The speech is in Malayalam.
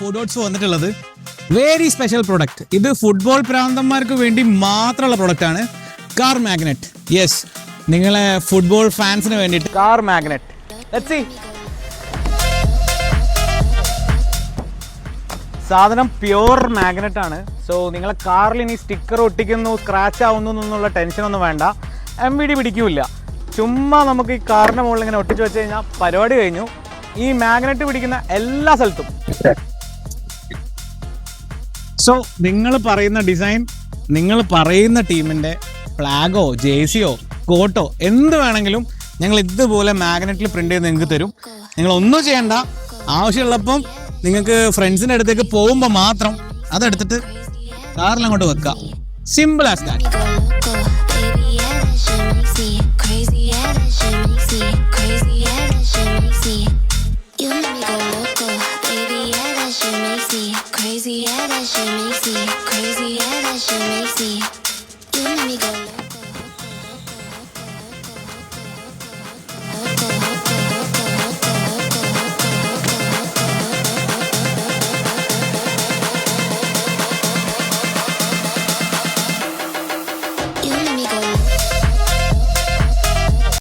ഫുഡോട്സ് വന്നിട്ടുള്ളത് വെരി സ്പെഷ്യൽ പ്രൊഡക്റ്റ്. ഇത് ഫുട്ബോൾ പ്രാന്തന്മാർക്ക് വേണ്ടി മാത്രമുള്ള പ്രൊഡക്റ്റ് ആണ്. Car magnet. യെസ്, നിങ്ങളെ ഫുട്ബോൾ ഫാൻസിന് വേണ്ടിയിട്ട് കാർ മാഗ്നറ്റ്. Let's see. സാധനം പ്യുവർ മാഗ്നറ്റ് ആണ്. സോ നിങ്ങളെ കാറിൽ ഇനി സ്റ്റിക്കർ ഒട്ടിക്കുന്നു, സ്ക്രാച്ച് ആവുന്നു എന്നുള്ള ടെൻഷനൊന്നും വേണ്ട. MVD പിടിക്കില്ല. ചുമ്മാ നമുക്ക് ഈ കാറിൻ്റെ മുകളിൽ ഇങ്ങനെ ഒട്ടിച്ച് വെച്ച് കഴിഞ്ഞാൽ പരിപാടി കഴിഞ്ഞു. ഈ മാഗ്നറ്റ് പിടിക്കുന്ന എല്ലാ സ്ഥലത്തും. സോ നിങ്ങൾ പറയുന്ന ഡിസൈൻ, നിങ്ങൾ പറയുന്ന ടീമിൻ്റെ ഫ്ലാഗോ ജേഴ്സിയോ കോട്ടോ എന്ത് വേണമെങ്കിലും ഞങ്ങൾ ഇതുപോലെ മാഗ്നറ്റിൽ പ്രിന്റ് ചെയ്ത് നിങ്ങൾക്ക് തരും. നിങ്ങൾ ഒന്നും ചെയ്യണ്ട. ആവശ്യമുള്ളപ്പം നിങ്ങൾക്ക് ഫ്രണ്ട്സിൻ്റെ അടുത്തേക്ക് പോകുമ്പോൾ മാത്രം അതെടുത്തിട്ട് കാറിൽ അങ്ങോട്ട് വെക്കാം. Simple as that. Crazy, yeah, that shit makes me crazy, yeah, that shit makes me. You make me go loco.